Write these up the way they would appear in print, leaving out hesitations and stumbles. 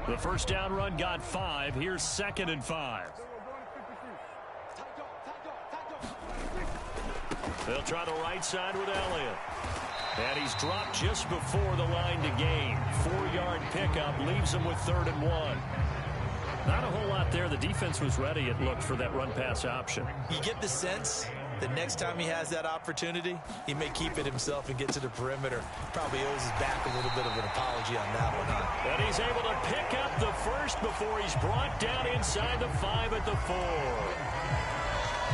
The first down run got 5. Here's 2nd and 5. They'll try the right side with Elliott. And he's dropped just before the line to gain. 4-yard pickup leaves him with 3rd and 1. Not a whole lot there. The defense was ready, it looked, for that run-pass option. You get the sense that next time he has that opportunity, he may keep it himself and get to the perimeter. Probably owes his back a little bit of an apology on that one, huh? And he's able to pick up the first before he's brought down inside the 5 at the 4.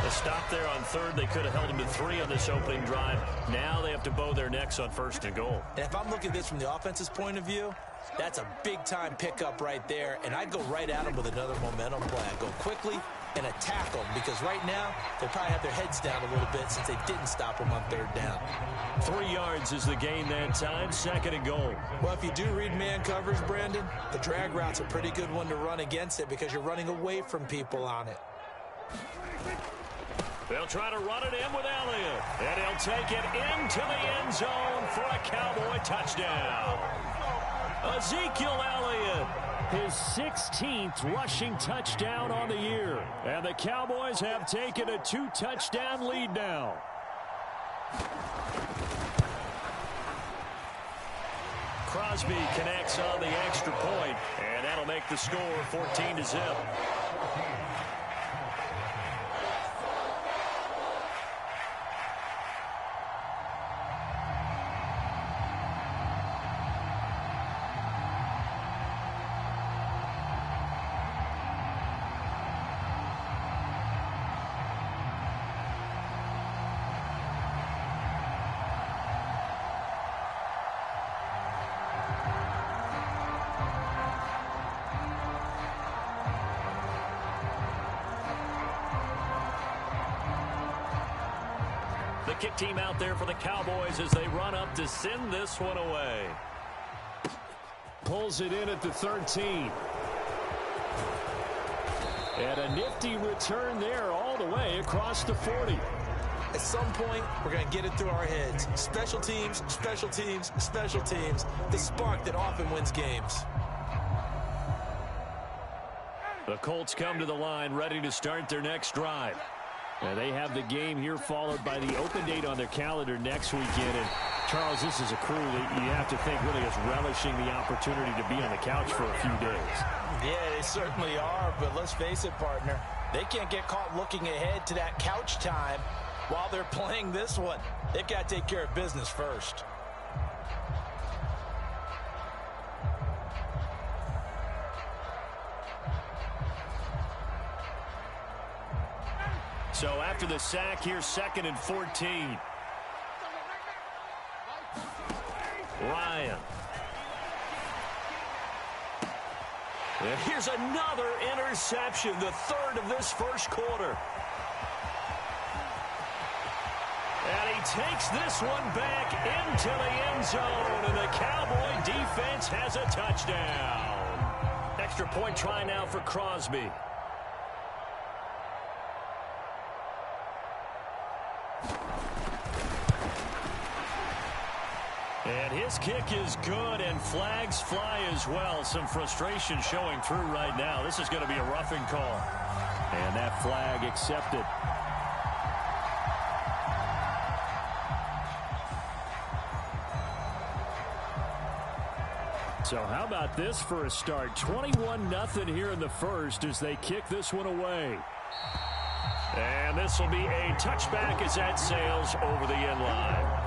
The stop there on 3rd. They could have held him to 3 on this opening drive. Now they have to bow their necks on 1st and goal. And if I'm looking at this from the offense's point of view, that's a big-time pickup right there. And I'd go right at him with another momentum play. I'd go quickly and attack them, because right now they probably have their heads down a little bit since they didn't stop them on 3rd down. 3 yards is the gain that time. 2nd and goal. Well, if you do read man coverage, Brandon, the drag route's a pretty good one to run against it because you're running away from people on it. They'll try to run it in with Elliott, and he'll take it into the end zone for a Cowboy touchdown. Ezekiel Elliott, his 16th rushing touchdown on the year. And the Cowboys have taken a 2-touchdown lead now. Crosby connects on the extra point, and that'll make the score 14-0. The kick team out there for the Cowboys as they run up to send this one away. Pulls it in at the 13. And a nifty return there all the way across the 40. At some point, we're going to get it through our heads. Special teams, special teams, special teams. The spark that often wins games. The Colts come to the line ready to start their next drive. And they have the game here followed by the open date on their calendar next weekend. And Charles, this is a crew that you have to think really is relishing the opportunity to be on the couch for a few days. Yeah, they certainly are, but let's face it, partner. They can't get caught looking ahead to that couch time while they're playing this one. They've got to take care of business first. So after the sack, here's 2nd and 14. Ryan. And here's another interception, the 3rd of this first quarter. And he takes this one back into the end zone, and the Cowboy defense has a touchdown. Extra point try now for Crosby. And his kick is good, and flags fly as well. Some frustration showing through right now. This is going to be a roughing call. And that flag accepted. So how about this for a start? 21-0 here in the first as they kick this one away. And this will be a touchback as that sails over the end line.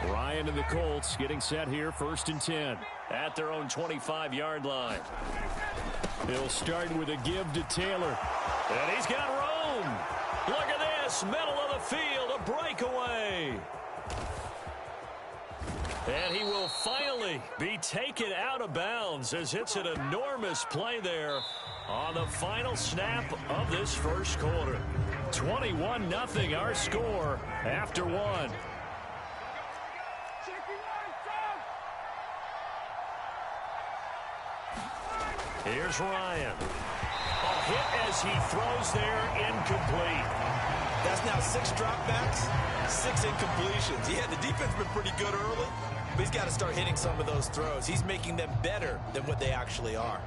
Ryan and the Colts getting set here, 1st and 10 at their own 25-yard line. He'll start with a give to Taylor. And he's got room. Look at this, middle of the field, a breakaway. And he will finally be taken out of bounds as it's an enormous play there on the final snap of this first quarter. 21-0 our score after one. Here's Ryan. A hit as he throws there, incomplete. That's now 6 dropbacks, 6 incompletions. Yeah, the defense been pretty good early, but he's got to start hitting some of those throws. He's making them better than what they actually are.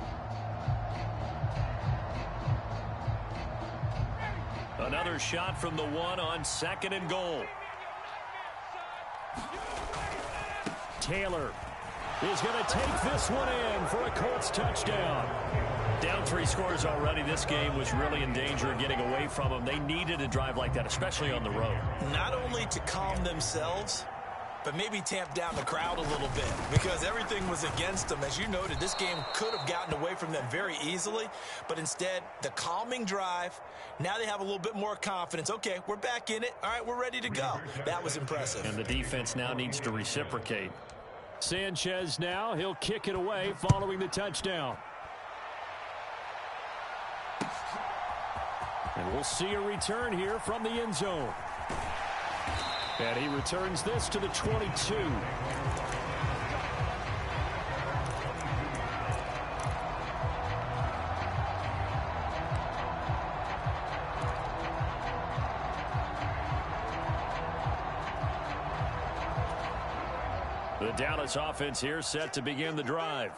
Another shot from the 1 on 2nd and goal. Taylor is going to take this one in for a Colts touchdown. Down 3 scores already. This game was really in danger of getting away from them. They needed a drive like that, especially on the road. Not only to calm themselves, but maybe tamp down the crowd a little bit because everything was against them. As you noted, this game could have gotten away from them very easily, but instead, the calming drive, now they have a little bit more confidence. Okay, we're back in it. All right, we're ready to go. That was impressive. And the defense now needs to reciprocate. Sanchez now, he'll kick it away following the touchdown. And we'll see a return here from the end zone. And he returns this to the 22. The Dallas offense here set to begin the drive.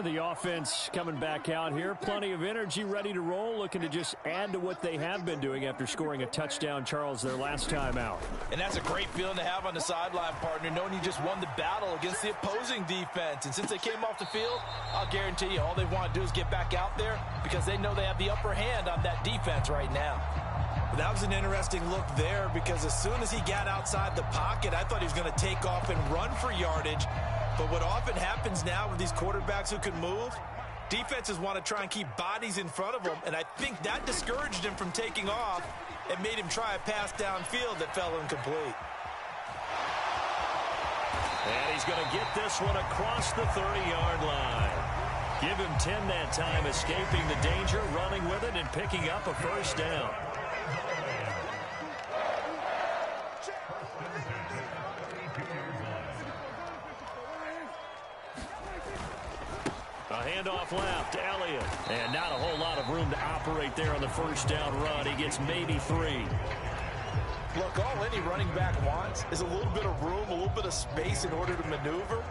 The offense coming back out here. Plenty of energy, ready to roll, looking to just add to what they have been doing after scoring a touchdown, Charles, their last time out. And that's a great feeling to have on the sideline, partner, knowing you just won the battle against the opposing defense. And since they came off the field, I'll guarantee you all they want to do is get back out there because they know they have the upper hand on that defense right now. That was an interesting look there because as soon as he got outside the pocket, I thought he was going to take off and run for yardage. But what often happens now with these quarterbacks who can move, defenses want to try and keep bodies in front of them, and I think that discouraged him from taking off and made him try a pass downfield that fell incomplete. And he's going to get this one across the 30-yard line. Give him 10 that time, escaping the danger, running with it, and picking up a first down. A handoff left, Elliott. And not a whole lot of room to operate there on the first down run. He gets maybe 3. Look, all any running back wants is a little bit of room, a little bit of space in order to maneuver.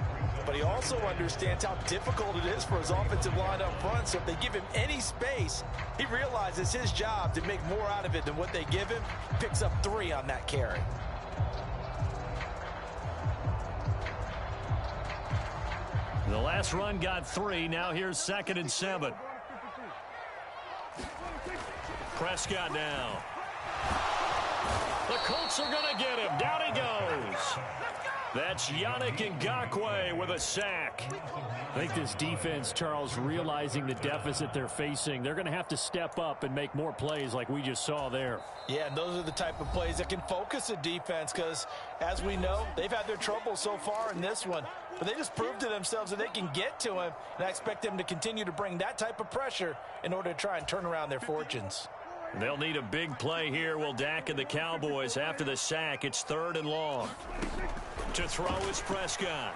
But he also understands how difficult it is for his offensive line up front. So if they give him any space, he realizes his job to make more out of it than what they give him. Picks up 3 on that carry. The last run got 3. Now here's 2nd and 7. Prescott now. The Colts are going to get him. Down he goes. That's Yannick Ngakoue with a sack. I think this defense, Charles, realizing the deficit they're facing, they're going to have to step up and make more plays like we just saw there. Yeah, and those are the type of plays that can focus a defense because, as we know, they've had their trouble so far in this one. But they just proved to themselves that they can get to him, and I expect them to continue to bring that type of pressure in order to try and turn around their fortunes. They'll need a big play here, will Dak and the Cowboys. After the sack, it's 3rd and long. To throw is Prescott.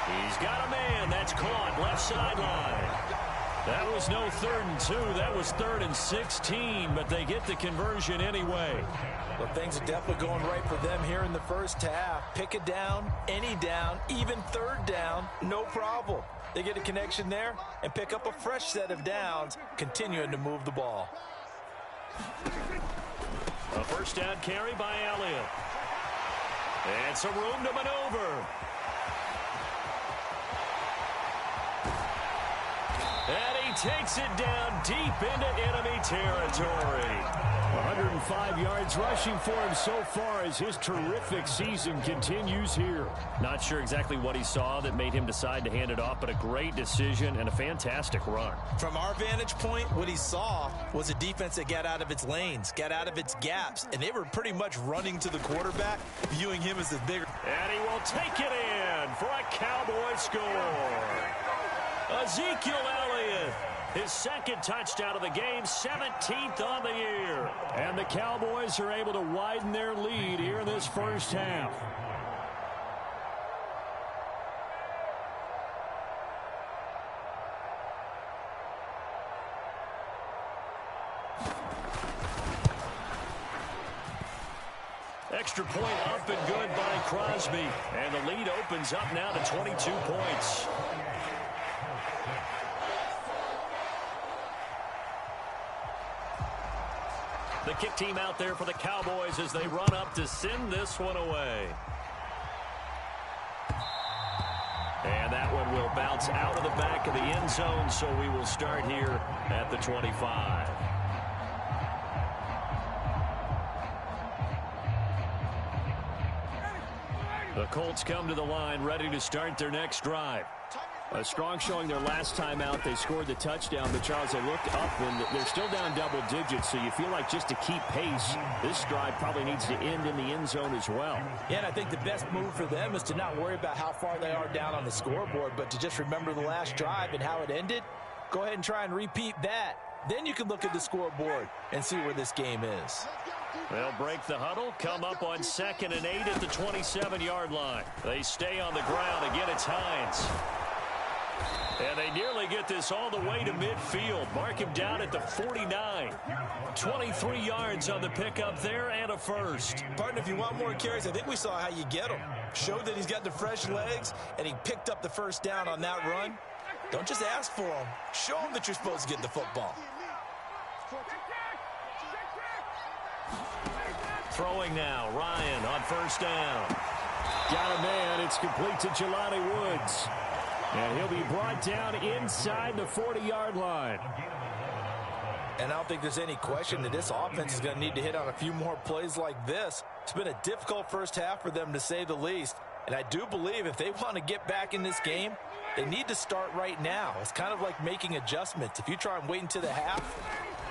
He's got a man. That's caught. Left sideline. That was no 3rd and 2. That was 3rd and 16, but they get the conversion anyway. Well, things are definitely going right for them here in the first half. Pick a down, any down, even 3rd down, no problem. They get a connection there and pick up a fresh set of downs, continuing to move the ball. A first down carry by Elliott. And some room to maneuver. And he takes it down deep into enemy territory. 105 yards rushing for him so far as his terrific season continues here. Not sure exactly what he saw that made him decide to hand it off, but a great decision and a fantastic run. From our vantage point, what he saw was a defense that got out of its lanes, got out of its gaps, and they were pretty much running to the quarterback, viewing him as the bigger. And he will take it in for a Cowboy score. Ezekiel Elliott, his 2nd touchdown of the game, 17th on the year. And the Cowboys are able to widen their lead here in this first half. point up and good by Crosby. And the lead opens up now to 22 points. The kick team out there for the Cowboys as they run up to send this one away. And that one will bounce out of the back of the end zone, so we will start here at the 25. The Colts come to the line, ready to start their next drive. A strong showing their last time out. They scored the touchdown, but Charles, they looked up and they're still down double digits, so you feel like just to keep pace, this drive probably needs to end in the end zone as well. Yeah, and I think the best move for them is to not worry about how far they are down on the scoreboard, but to just remember the last drive and how it ended. Go ahead and try and repeat that. Then you can look at the scoreboard and see where this game is. They'll break the huddle, come up on 2nd and 8 at the 27-yard line. They stay on the ground. Again, it's Hines. And they nearly get this all the way to midfield. Mark him down at the 49. 23 yards on the pickup there and a first. Partner, if you want more carries, I think we saw how you get him. Showed that he's got the fresh legs, and he picked up the first down on that run. Don't just ask for him. Show him that you're supposed to get the football. Throwing now, Ryan on first down. Got a man. It's complete to Jelani Woods. And he'll be brought down inside the 40-yard line. And I don't think there's any question that this offense is going to need to hit on a few more plays like this. It's been a difficult first half for them, to say the least. And I do believe if they want to get back in this game, they need to start right now. It's kind of like making adjustments. If you try and wait until the half,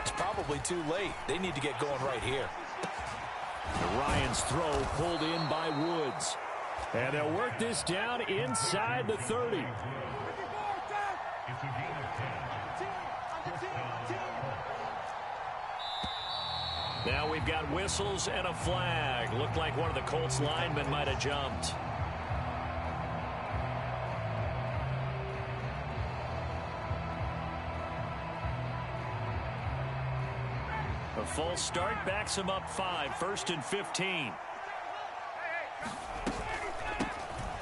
it's probably too late. They need to get going right here. Ryan's throw pulled in by Woods. And they'll work this down inside the 30. Now we've got whistles and a flag. Looked like one of the Colts linemen might have jumped. A false start backs him up 5, 1st and 15.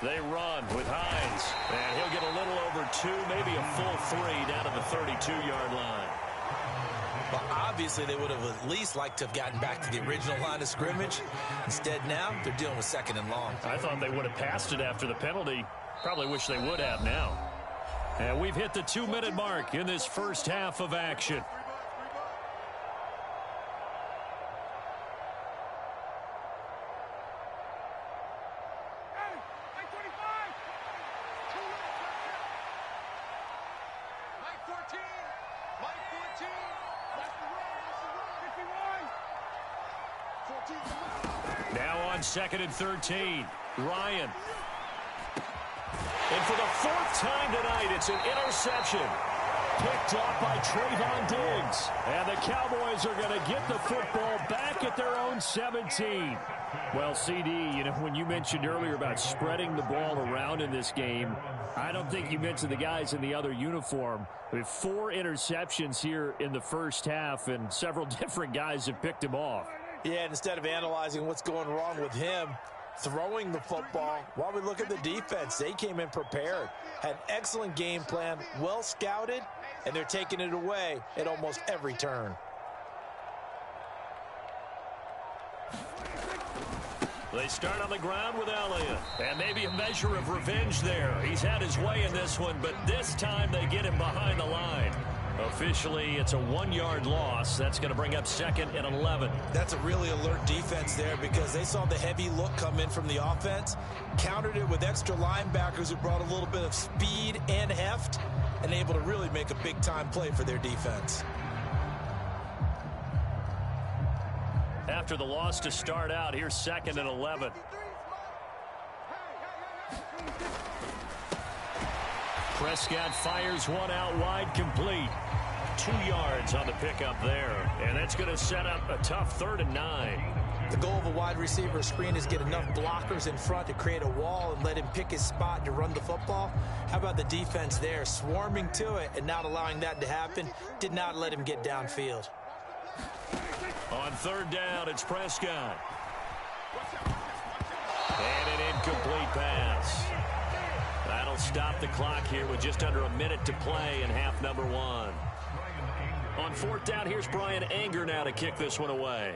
They run with Hines, and he'll get a little over 2, maybe a full 3 down to the 32-yard line. Well, obviously they would have at least liked to have gotten back to the original line of scrimmage. Instead now, they're dealing with 2nd and long. I thought they would have passed it after the penalty. Probably wish they would have now. And we've hit the 2-minute mark in this first half of action. Now on 2nd and 13, Ryan. And for the 4th time tonight, it's an interception. Picked up by Trayvon Diggs. And the Cowboys are going to get the football back at their own 17. Well, CD, you know, when you mentioned earlier about spreading the ball around in this game, I don't think you mentioned the guys in the other uniform. With 4 interceptions here in the first half, and several different guys have picked him off. Yeah, and instead of analyzing what's going wrong with him, throwing the football, while we look at the defense, they came in prepared, had an excellent game plan, well scouted, and they're taking it away at almost every turn. They start on the ground with Elliott, and maybe a measure of revenge there. He's had his way in this one, but this time they get him behind the line. Officially, it's a 1-yard loss. That's going to bring up 2nd and 11. That's a really alert defense there because they saw the heavy look come in from the offense, countered it with extra linebackers who brought a little bit of speed and heft, and able to really make a big-time play for their defense. After the loss to start out, here's 2nd and 11. Prescott fires one out wide, complete. 2 yards on the pickup there. And that's going to set up a tough 3rd and 9. The goal of a wide receiver screen is get enough blockers in front to create a wall and let him pick his spot to run the football. How about the defense there, swarming to it and not allowing that to happen? Did not let him get downfield. On 3rd down, it's Prescott. they'll stop the clock here with just under a minute to play in half number one. On fourth down, here's Brian Anger now to kick this one away.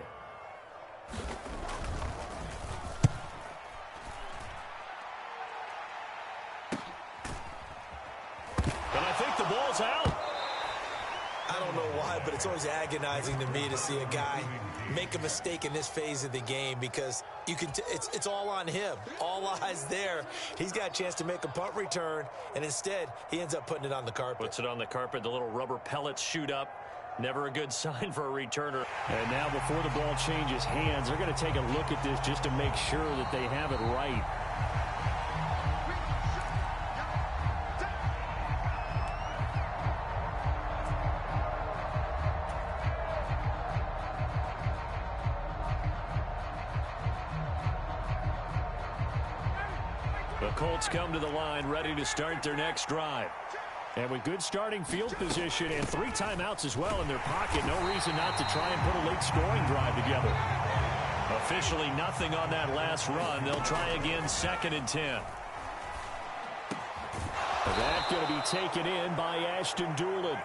And I think the ball's out. I don't know why, but it's always agonizing to me to see a guy make a mistake in this phase of the game because you can it's all on him. All eyes there. He's got a chance to make a punt return, and instead he ends up putting it on the carpet. Puts it on the carpet. The little rubber pellets shoot up. Never a good sign for a returner. And now before the ball changes hands, they're going to take a look at this just to make sure that they have it right. The Colts come to the line ready to start their next drive. And with good starting field position and 3 timeouts as well in their pocket, no reason not to try and put a late scoring drive together. Officially nothing on that last run. They'll try again 2nd and 10. That's going to be taken in by Ashton Doolin.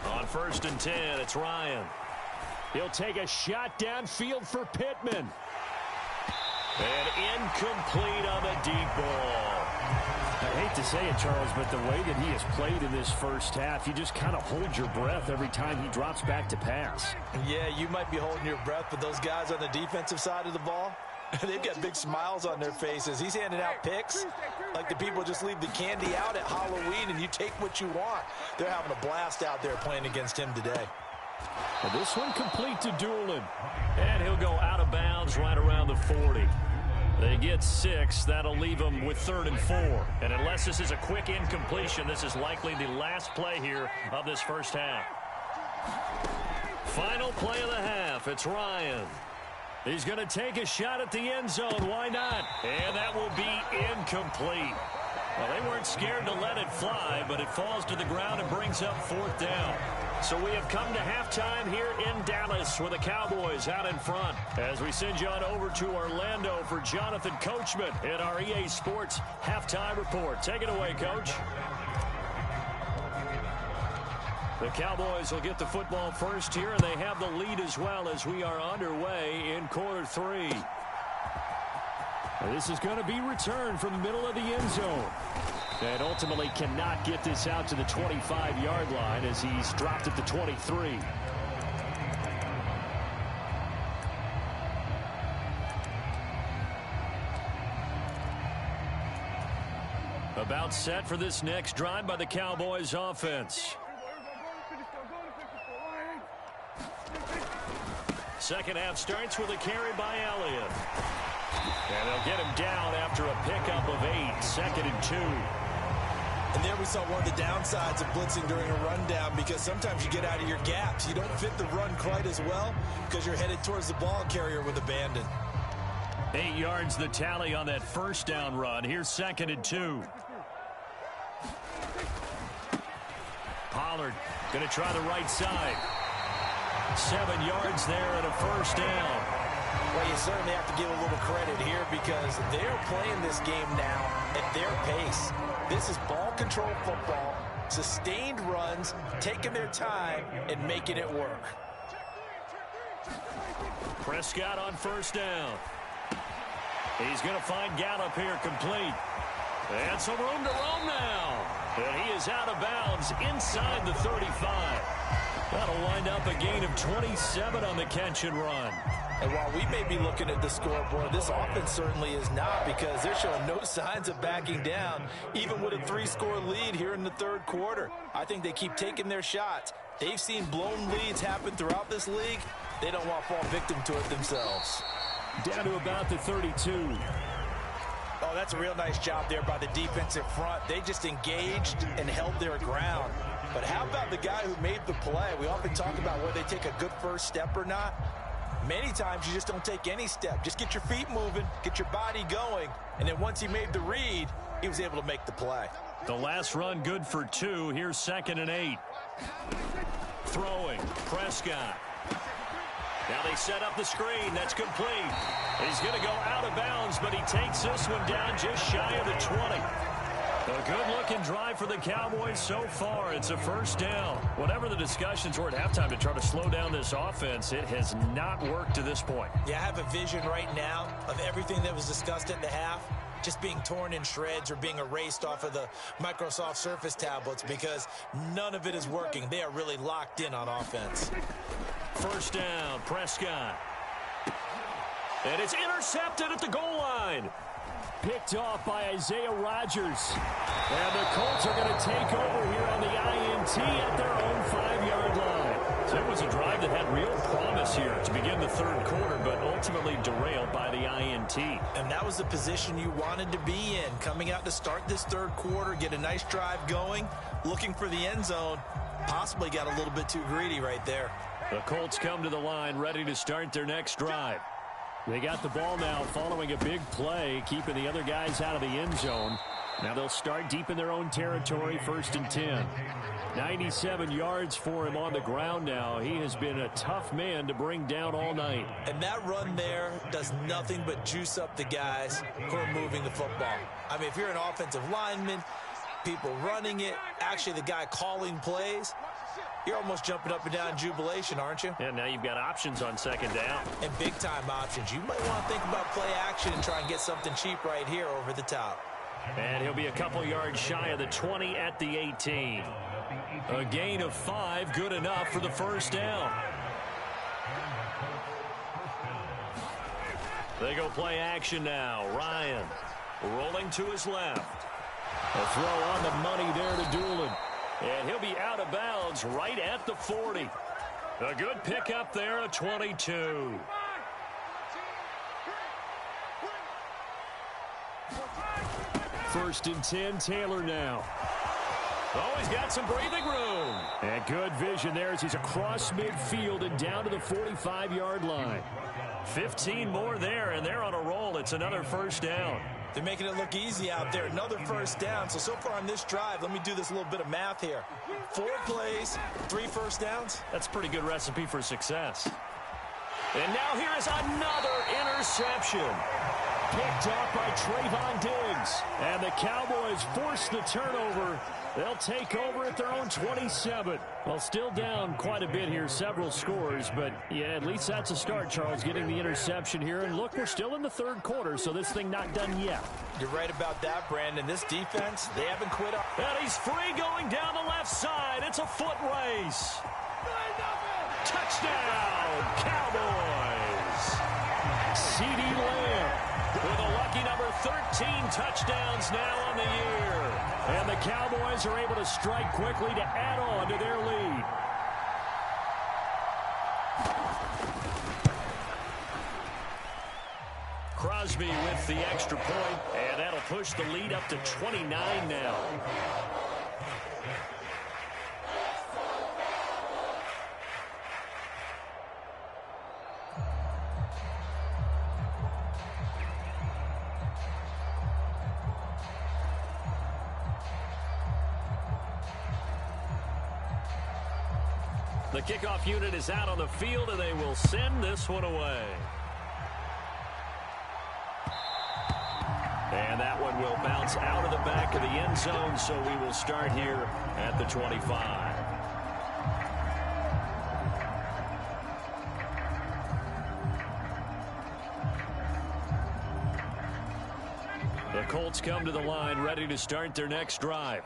On 1st and 10, it's Ryan. He'll take a shot downfield for Pittman. And incomplete on the deep ball. I hate to say it, Charles, but the way that he has played in this first half, you just kind of hold your breath every time he drops back to pass. Yeah, you might be holding your breath, but those guys on the defensive side of the ball, they've got big smiles on their faces. He's handing out picks like the people just leave the candy out at Halloween and you take what you want. They're having a blast out there playing against him today. Well, this one complete to Doolin. And he'll go out of bounds right around the 40. They get 6. That'll leave them with 3rd and 4. And unless this is a quick incompletion, this is likely the last play here of this first half. Final play of the half. It's Ryan. He's going to take a shot at the end zone. Why not? And that will be incomplete. Well, they weren't scared to let it fly, but it falls to the ground and brings up 4th down. So we have come to halftime here in Dallas with the Cowboys out in front. As we send you on over to Orlando for Jonathan Coachman in our EA Sports Halftime Report. Take it away, Coach. The Cowboys will get the football first here, and they have the lead as well as we are underway in quarter 3. This is going to be returned from the middle of the end zone. And ultimately cannot get this out to the 25-yard line as he's dropped at the 23. About set for this next drive by the Cowboys offense. Second half starts with a carry by Elliott. And they'll get him down after a pickup of 8, 2nd and 2. And there we saw one of the downsides of blitzing during a rundown because sometimes you get out of your gaps. You don't fit the run quite as well because you're headed towards the ball carrier with abandon. 8 yards the tally on that first down run. Here's 2nd and 2. Pollard going to try the right side. 7 yards there and a first down. Well, you certainly have to give a little credit here because they're playing this game now at their pace. This is ball control football, sustained runs, taking their time and making it work. Prescott on first down. He's going to find Gallup here complete. And some room to roam now. And he is out of bounds inside the 35. That'll wind up a gain of 27 on the catch and run. And while we may be looking at the scoreboard, this offense certainly is not because they're showing no signs of backing down, even with a 3-score lead here in the third quarter. I think they keep taking their shots. They've seen blown leads happen throughout this league. They don't want to fall victim to it themselves. Down to about the 32. Oh, that's a real nice job there by the defensive front. They just engaged and held their ground. But how about the guy who made the play? We often talk about whether they take a good first step or not. Many times you just don't take any step. Just get your feet moving, get your body going, and then once he made the read, he was able to make the play. The last run good for 2. Here's 2nd and 8. Throwing, Prescott. Now they set up the screen. That's complete. He's going to go out of bounds, but he takes this one down just shy of the 20. A good-looking drive for the Cowboys so far. It's a first down. Whatever the discussions were at halftime to try to slow down this offense, it has not worked to this point. Yeah, I have a vision right now of everything that was discussed at the half just being torn in shreds or being erased off of the Microsoft Surface tablets because none of it is working. They are really locked in on offense. First down, Prescott. And it's intercepted at the goal line. Picked off by Isaiah Rodgers. And the Colts are going to take over here on the INT at their own 5-yard line. So it was a drive that had real promise here to begin the third quarter, but ultimately derailed by the INT. And that was the position you wanted to be in, coming out to start this third quarter, get a nice drive going, looking for the end zone. Possibly got a little bit too greedy right there. The Colts come to the line ready to start their next drive. They got the ball now following a big play, keeping the other guys out of the end zone. Now they'll start deep in their own territory, 1st and 10. 97 yards for him on the ground now. He has been a tough man to bring down all night. And that run there does nothing but juice up the guys who are moving the football. I mean, if you're an offensive lineman, people running it, actually the guy calling plays, you're almost jumping up and down in jubilation, aren't you? And now you've got options on second down. And big-time options. You might want to think about play action and try and get something cheap right here over the top. And he'll be a couple yards shy of the 20 at the 18. A gain of 5, good enough for the first down. They go play action now. Ryan rolling to his left. A throw on the money there to Doolin. And he'll be out of bounds right at the 40. A good pickup there, a 22. First and 10, Taylor now. Oh, he's got some breathing room. And good vision there as he's across midfield and down to the 45-yard line. 15 more there, and they're on a roll. It's another first down. They're making it look easy out there. Another first down. So far on this drive, let me do this little bit of math here. 4 plays, 3 first downs. That's a pretty good recipe for success. And now here is another interception. Picked off by Trayvon Diggs. And the Cowboys force the turnover. They'll take over at their own 27. Well, still down quite a bit here, several scores. But, yeah, at least that's a start, Charles, getting the interception here. And, look, we're still in the third quarter, so this thing not done yet. You're right about that, Brandon. This defense, they haven't quit up. And he's free going down the left side. It's a foot race. Touchdown, Cowboys. CeeDee Lamb with a lucky number 13 touchdowns now on the year. And the Cowboys are able to strike quickly to add on to their lead. Crosby with the extra point, and that'll push the lead up to 29 now. The kickoff unit is out on the field, and they will send this one away. And that one will bounce out of the back of the end zone, so we will start here at the 25. The Colts come to the line ready to start their next drive.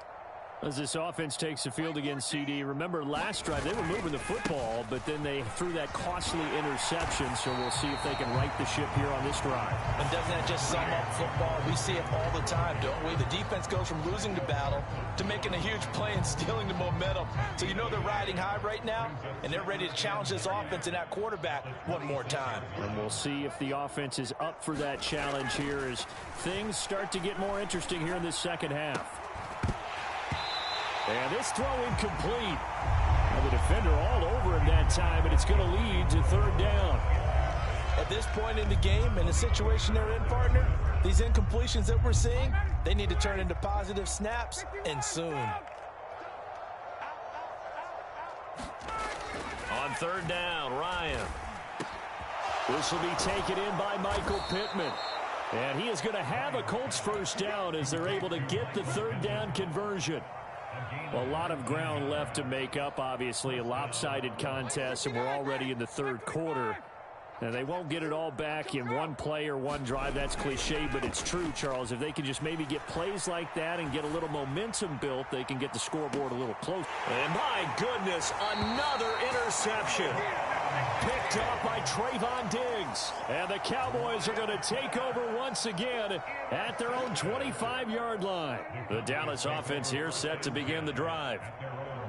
As this offense takes the field against CD, remember last drive they were moving the football, but then they threw that costly interception, so we'll see if they can right the ship here on this drive. And doesn't that just sum up football? We see it all the time, don't we? The defense goes from losing the battle to making a huge play and stealing the momentum. So you know they're riding high right now, and they're ready to challenge this offense and that quarterback one more time. And we'll see if the offense is up for that challenge here as things start to get more interesting here in this second half. And this throw incomplete. And the defender all over him that time, and it's going to lead to third down. At this point in the game, in the situation they're in, partner, these incompletions that we're seeing, they need to turn into positive snaps, and soon. On third down, Ryan. This will be taken in by Michael Pittman. And he is going to have a Colts first down as they're able to get the third down conversion. A lot of ground left to make up, obviously. A lopsided contest, and we're already in the third quarter. And they won't get it all back in one play or one drive. That's cliche, but it's true, Charles. If they can just maybe get plays like that and get a little momentum built, they can get the scoreboard a little closer. And my goodness, another interception. Picked up by Trayvon Diggs. And the Cowboys are going to take over once again at their own 25-yard line. The Dallas offense here set to begin the drive.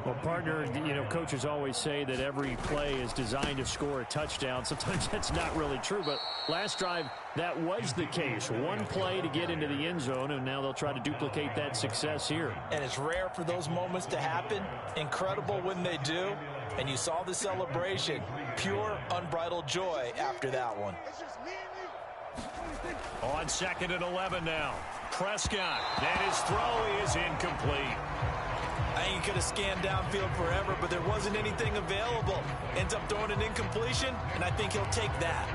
Well, partner, coaches always say that every play is designed to score a touchdown. Sometimes that's not really true, but last drive, that was the case. One play to get into the end zone, and now they'll try to duplicate that success here. And it's rare for those moments to happen. Incredible when they do. And you saw the celebration. Pure, unbridled joy after that one. On 2nd and 11 now. Prescott, and his throw is incomplete. I think he could have scanned downfield forever, but there wasn't anything available. Ends up throwing an incompletion, and I think he'll take that.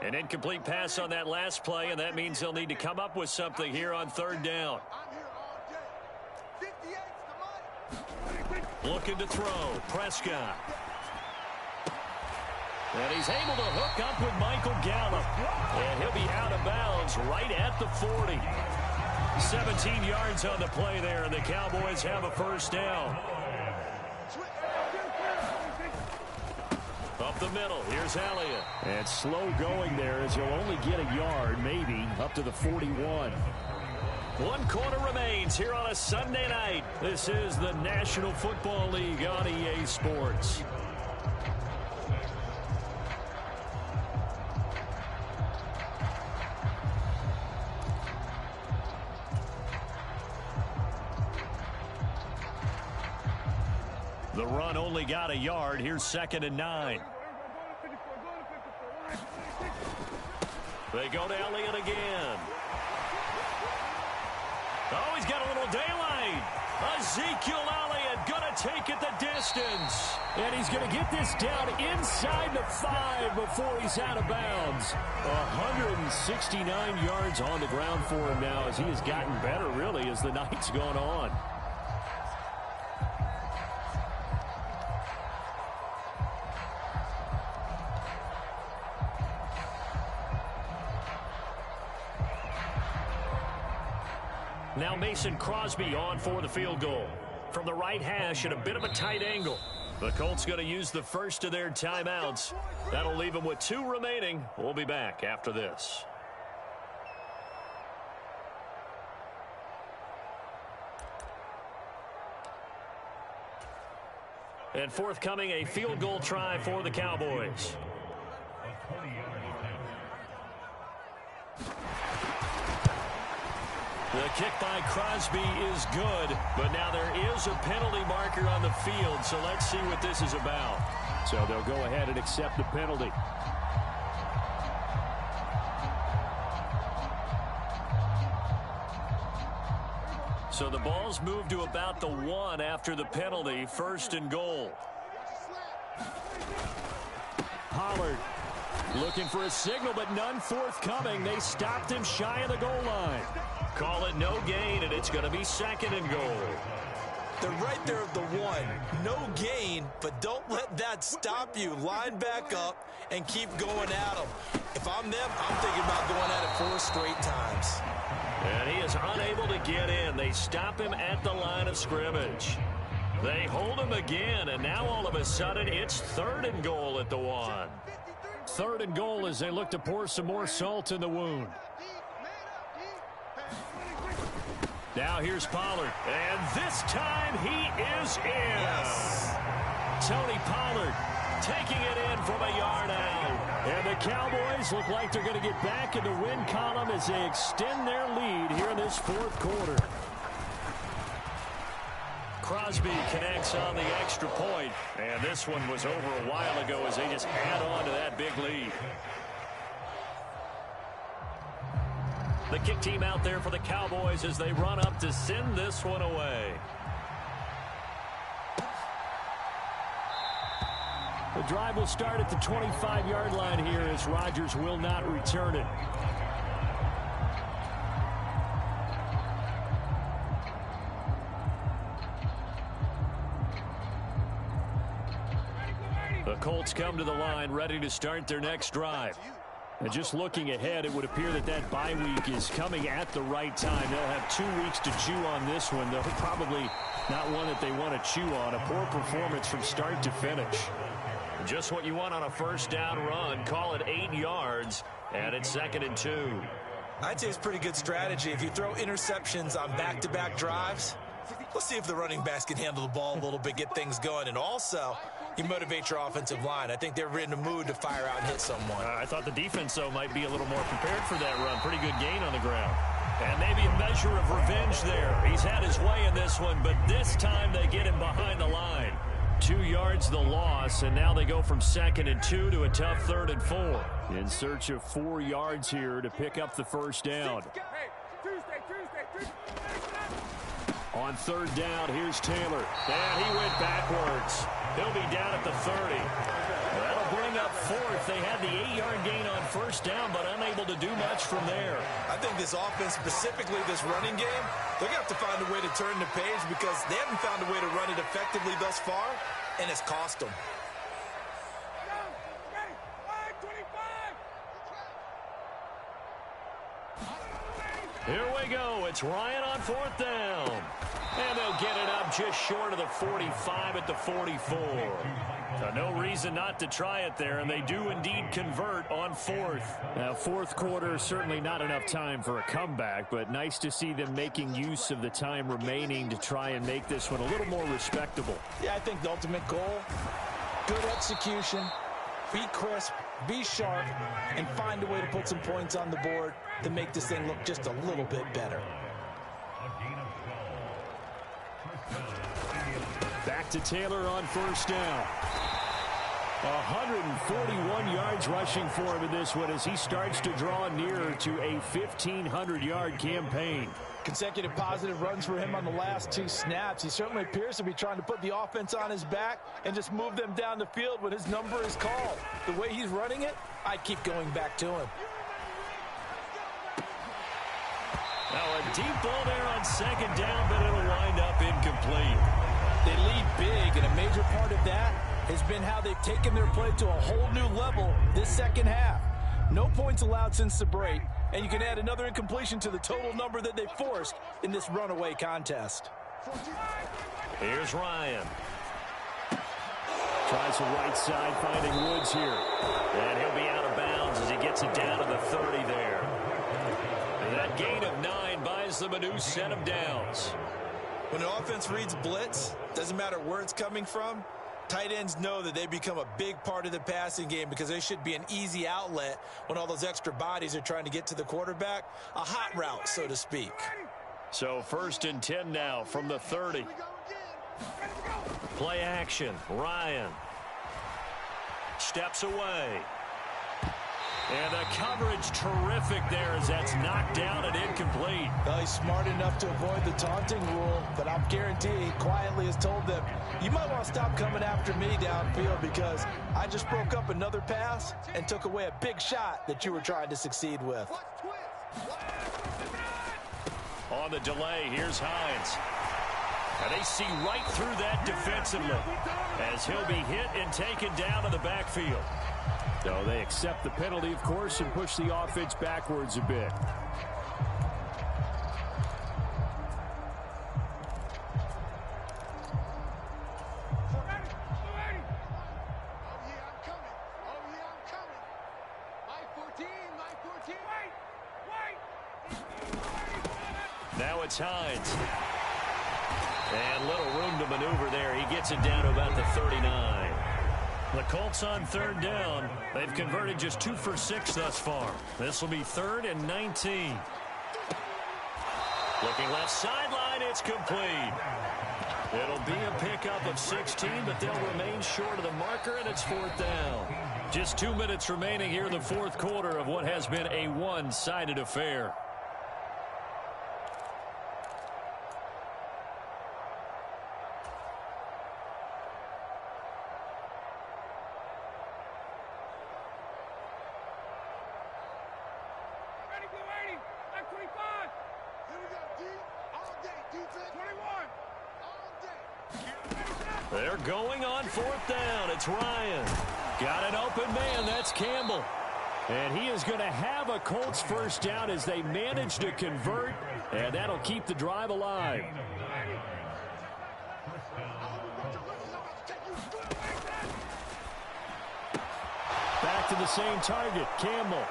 An incomplete pass on that last play, and that means they'll need to come up with something here on third down. Looking to throw. Prescott. And he's able to hook up with Michael Gallup. And he'll be out of bounds right at the 40. 17 yards on the play there, and the Cowboys have a first down. Up the middle, here's Elliott. And slow going there as he'll only get a yard, maybe, up to the 41. 1 quarter remains here on a Sunday night. This is the National Football League on EA Sports. The run only got a yard. Here's 2nd and 9. They go to Elliott again. Oh, he's got a little daylight. Ezekiel Elliott going to take it the distance. And he's going to get this down inside the 5 before he's out of bounds. 169 yards on the ground for him now as he has gotten better, really, as the night's gone on. Now Mason Crosby on for the field goal. From the right hash at a bit of a tight angle. The Colts going to use the first of their timeouts. That'll leave them with 2 remaining. We'll be back after this. And forthcoming, a field goal try for the Cowboys. The kick by Crosby is good, but now there is a penalty marker on the field, so let's see what this is about. So they'll go ahead and accept the penalty. So the ball's moved to about the 1 after the penalty, 1st and goal. Pollard looking for a signal, but none forthcoming. They stopped him shy of the goal line. Call it no gain, and it's going to be 2nd and goal. They're right there at the 1. No gain, but don't let that stop you. Line back up and keep going at them. If I'm them, I'm thinking about going at it 4 straight times. And he is unable to get in. They stop him at the line of scrimmage. They hold him again, and now all of a sudden it's 3rd and goal at the 1. 3rd and goal as they look to pour some more salt in the wound. Now here's Pollard, and this time he is in. Yes. Tony Pollard taking it in from a yard out. And the Cowboys look like they're going to get back in the win column as they extend their lead here in this 4th quarter. Crosby connects on the extra point, and this one was over a while ago as they just add on to that big lead. The kick team out there for the Cowboys as they run up to send this one away. The drive will start at the 25-yard line here as Rodgers will not return it. The Colts come to the line ready to start their next drive. And just looking ahead, it would appear that that bye week is coming at the right time. They'll have 2 weeks to chew on this one. They'll probably not one that they want to chew on. A poor performance from start to finish. Just what you want on a first down run. Call it 8 yards, and it's 2nd and 2. I'd say it's pretty good strategy. If you throw interceptions on back-to-back drives, let's see if the running backs can handle the ball a little bit, get things going. And also, you motivate your offensive line. I think they're in the mood to fire out and hit someone. I thought the defense, though, might be a little more prepared for that run. Pretty good gain on the ground. And maybe a measure of revenge there. He's had his way in this one, but this time they get him behind the line. 2 yards the loss, and now they go from 2nd and 2 to a tough 3rd and 4. In search of 4 yards here to pick up the first down. On 3rd down, here's Taylor. And he went backwards. He'll be down at the 30. That'll bring up 4th. They had the 8-yard gain on first down, but unable to do much from there. I think this offense, specifically this running game, they're going to have to find a way to turn the page because they haven't found a way to run it effectively thus far, and it's cost them. Here we go. It's Ryan on 4th down. And they'll get it up just short of the 45 at the 44. No reason not to try it there, and they do indeed convert on 4th. Now, 4th quarter, certainly not enough time for a comeback, but nice to see them making use of the time remaining to try and make this one a little more respectable. Yeah, I think the ultimate goal, good execution, be crisp, be sharp, and find a way to put some points on the board to make this thing look just a little bit better. Back to Taylor on first down. 141 yards rushing for him in this one as he starts to draw nearer to a 1,500-yard campaign. Consecutive positive runs for him on the last 2 snaps. He certainly appears to be trying to put the offense on his back and just move them down the field when his number is called. The way he's running it, I keep going back to him. Now a deep ball there on 2nd down, but it'll wind up incomplete. They lead big, and a major part of that has been how they've taken their play to a whole new level this second half. No points allowed since the break, and you can add another incompletion to the total number that they forced in this runaway contest. Here's Ryan. Tries the right side, finding Woods here. And he'll be out of bounds as he gets it down to the 30 there. And that gain of 9 buys them a new set of downs. When an offense reads blitz, doesn't matter where it's coming from, tight ends know that they become a big part of the passing game because they should be an easy outlet when all those extra bodies are trying to get to the quarterback. A hot route, so to speak. So 1st and 10 now from the 30. Play action. Ryan steps away. And the coverage terrific there as that's knocked down and incomplete. Well, he's smart enough to avoid the taunting rule, but I'll guarantee he quietly has told them, you might want to stop coming after me downfield because I just broke up another pass and took away a big shot that you were trying to succeed with. On the delay, here's Hines. And they see right through that defensively as he'll be hit and taken down to the backfield. So they accept the penalty, of course, and push the offense backwards a bit. Now it's Hines. And little room to maneuver there. He gets it down to about the 39. The Colts on 3rd down. They've converted just 2 for 6 thus far. This will be 3rd and 19. Looking left sideline, it's complete. It'll be a pickup of 16, but they'll remain short of the marker, and it's 4th down. Just 2 minutes remaining here in the 4th quarter of what has been a one-sided affair. They're going on fourth down. It's Ryan. Got an open man. That's Campbell. And he is going to have a Colts first down as they manage to convert, and that'll keep the drive alive. Back to the same target, Campbell.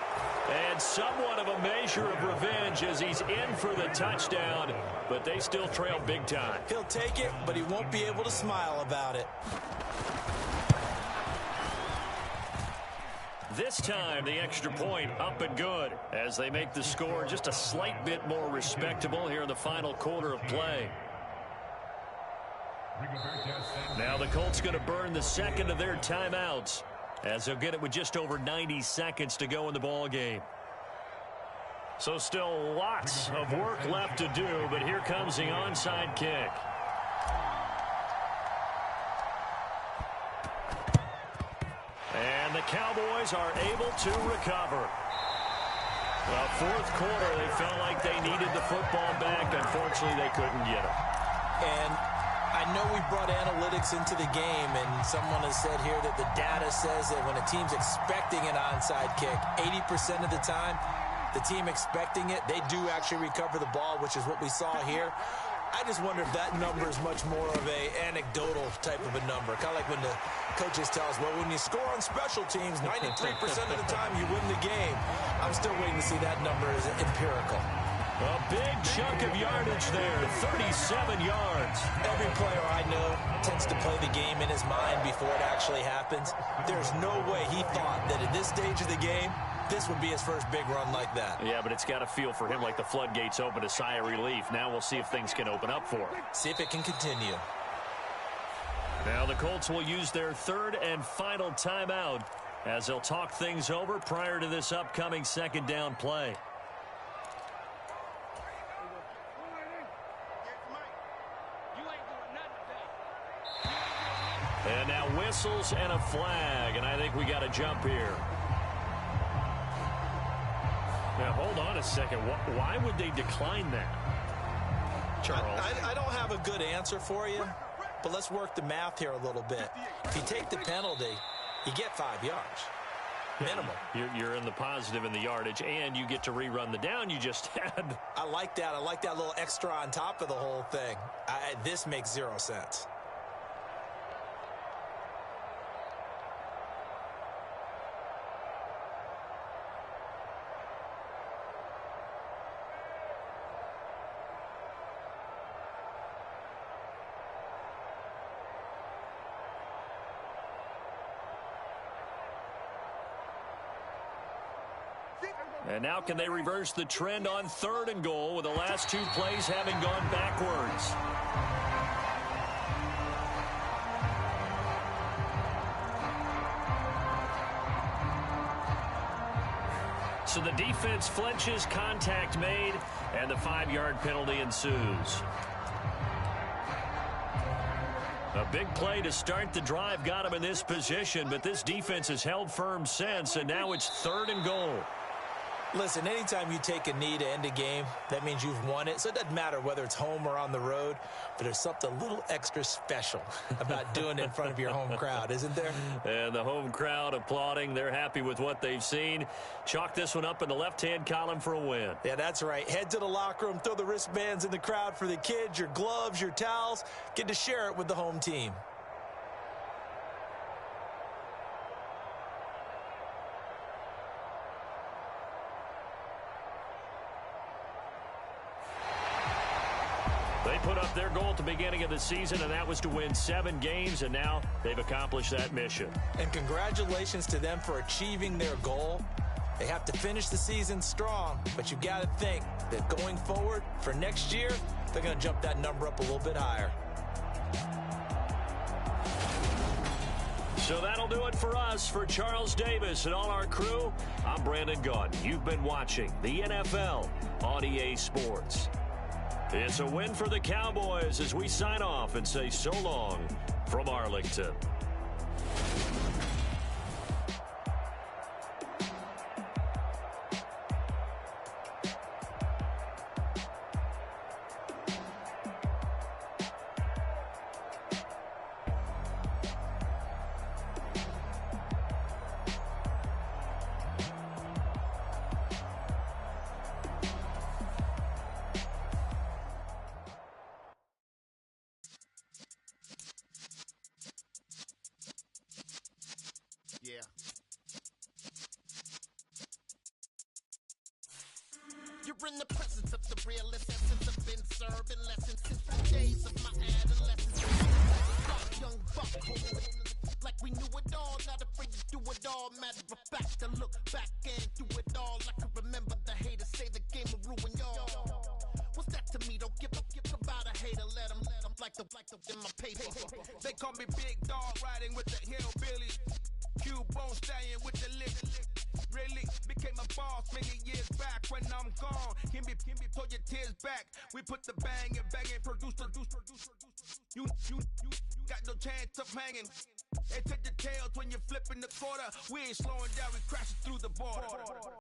And somewhat of a measure of revenge as he's in for the touchdown, but they still trail big time. He'll take it, but he won't be able to smile about it. This time, the extra point up and good as they make the score just a slight bit more respectable here in the final quarter of play. Now the Colts going to burn the second of their timeouts as they'll get it with just over 90 seconds to go in the ball game. So still lots of work left to do, but here comes the onside kick. And the Cowboys are able to recover. Well, fourth quarter, they felt like they needed the football back. Unfortunately, they couldn't get it. And I know we brought analytics into the game, and someone has said here that the data says that when a team's expecting an onside kick, 80% of the time, the team expecting it, they do actually recover the ball, which is what we saw here. I just wonder if that number is much more of a anecdotal type of a number. Kind of like when the coaches tell us, well, when you score on special teams, 93% of the time you win the game. I'm still waiting to see that number as empirical. A big chunk of yardage there, 37 yards. Every player I know tends to play the game in his mind before it actually happens. There's no way he thought that at this stage of the game, this would be his first big run like that. Yeah, but it's got to feel for him like the floodgates open, a sigh of relief. Now we'll see if things can open up for him. See if it can continue. Now the Colts will use their third and final timeout as they'll talk things over prior to this upcoming second down play. And now whistles and a flag, and I think we got a jump here. Now, hold on a second. Why would they decline that, Charles? I don't have a good answer for you, but let's work the math here a little bit. If you take the penalty, you get 5 yards. Minimum. You're in the positive in the yardage, and you get to rerun the down you just had. I like that. I like that little extra on top of the whole thing. This makes 0 sense. And now can they reverse the trend on third and goal with the last 2 plays having gone backwards? So the defense flinches, contact made, and the 5-yard penalty ensues. A big play to start the drive got him in this position, but this defense has held firm since, and now it's third and goal. Listen, anytime you take a knee to end a game, that means you've won it. So it doesn't matter whether it's home or on the road, but there's something a little extra special about doing it in front of your home crowd, isn't there? And the home crowd applauding. They're happy with what they've seen. Chalk this one up in the left-hand column for a win. Yeah, that's right. Head to the locker room, throw the wristbands in the crowd for the kids, your gloves, your towels. Get to share it with the home team. They put up their goal at the beginning of the season, and that was to win 7 games, and now they've accomplished that mission. And congratulations to them for achieving their goal. They have to finish the season strong, but you've got to think that going forward for next year, they're going to jump that number up a little bit higher. So that'll do it for us. For Charles Davis and all our crew, I'm Brandon Gaudin. You've been watching the NFL on EA Sports. It's a win for the Cowboys as we sign off and say so long from Arlington. in the presence of the realest essence. I've been serving lessons since the days of my adolescence. Young buck, like we knew it all, not afraid to do it all. Matter of fact, to look back and do it all. I can remember the haters say the game will ruin y'all. What's that to me? Don't give about a hater. Let them like the in my paper. They call me Big Dog, riding with the hillbillies. Cubone staying with the lick. Really became a boss many years back. When I'm gone, can be pull your tears back. We put the bang and produce. You got no chance of hanging. They take the tails when you're flipping the quarter. We ain't slowing down, we crashing through the border.